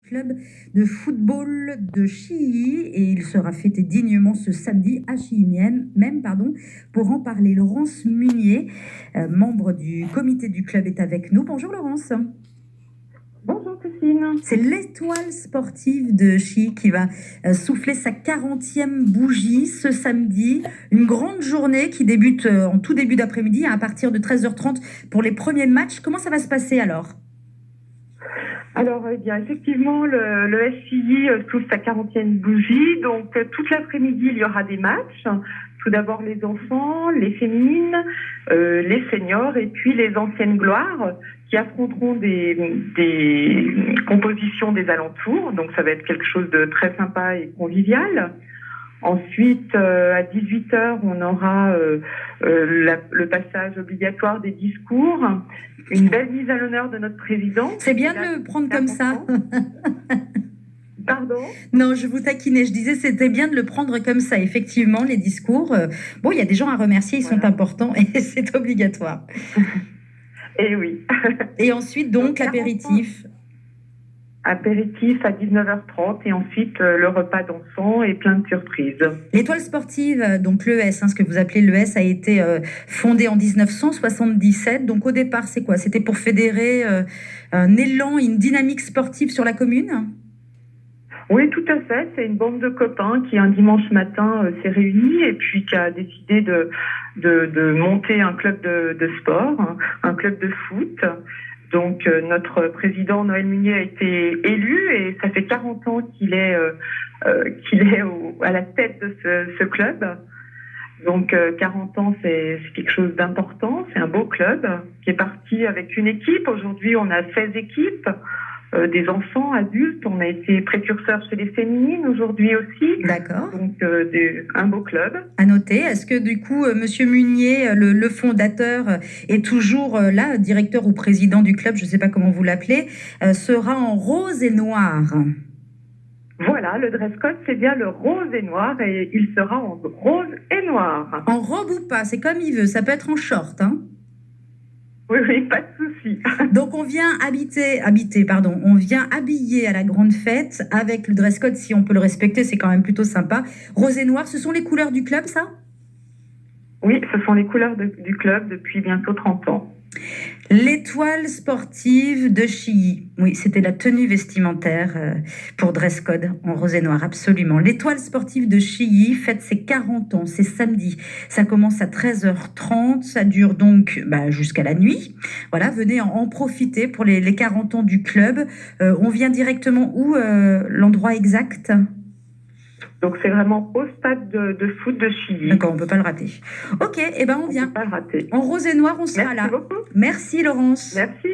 Club de football de Chilly et il sera fêté dignement ce samedi à Chilly même, pardon. Pour en parler, Laurence Munier, membre du comité du club, est avec nous. Bonjour Laurence. Bonjour Christine. C'est l'Étoile sportive de Chilly qui va souffler sa 40e bougie ce samedi. Une grande journée qui débute en tout début d'après-midi à partir de 13h30 pour les premiers matchs. Comment ça va se passer alors ? Alors, eh bien, effectivement, le SCI souffle sa 40e bougie. Donc, toute l'après-midi, il y aura des matchs. Tout d'abord, les enfants, les féminines, les seniors et puis les anciennes gloires qui affronteront des compositions des alentours. Donc, ça va être quelque chose de très sympa et convivial. Ensuite, à 18h, on aura le passage obligatoire des discours, une belle mise à l'honneur de notre président. C'est bien de le prendre comme ça. Pardon ? Non, je vous taquinais. Je disais c'était bien de le prendre comme ça. Effectivement, les discours. Bon, il y a des gens à remercier, ils sont importants et c'est obligatoire. Et oui. Et ensuite, donc l'apéritif. Apéritif à 19h30 et ensuite le repas dansant et plein de surprises. L'Étoile sportive, donc l'ES, ce que vous appelez l'ES, a été fondée en 1977. Donc au départ, c'est quoi ? C'était pour fédérer un élan, une dynamique sportive sur la commune ? Oui, tout à fait. C'est une bande de copains qui, un dimanche matin, s'est réunie et puis qui a décidé de monter un club de sport, un club de foot. Donc, notre président Noël Munier a été élu et ça fait 40 ans qu'il est à la tête de ce club. Donc, 40 ans, c'est quelque chose d'important. C'est un beau club qui est parti avec une équipe. Aujourd'hui, on a 16 équipes. Des enfants, adultes. On a été précurseurs chez les féminines aujourd'hui aussi. D'accord. Donc, un beau club. À noter. Est-ce que du coup, Monsieur Munier, le fondateur, est toujours là, directeur ou président du club, je ne sais pas comment vous l'appelez, sera en rose et noir? Voilà, le dress code, c'est bien le rose et noir et il sera en rose et noir. En robe ou pas, c'est comme il veut. Ça peut être en short, hein? Oui, pas de souci. Donc on vient on vient habiller à la grande fête avec le dress code, si on peut le respecter, c'est quand même plutôt sympa. Rose et noir, ce sont les couleurs du club, ça ? Oui, ce sont les couleurs du club depuis bientôt 30 ans. L'Étoile sportive de Chilly. Oui, c'était la tenue vestimentaire pour dress code en rose et noir, absolument. L'Étoile sportive de Chilly fête ses 40 ans, c'est samedi. Ça commence à 13h30, ça dure donc jusqu'à la nuit. Voilà, venez en profiter pour les 40 ans du club. On vient directement où, l'endroit exact ? Donc, c'est vraiment au stade de foot de Chilly. D'accord, on ne peut pas le rater. Ok, on vient. On ne peut pas le rater. En rose et noir, on sera là. Merci beaucoup. Merci Laurence. Merci.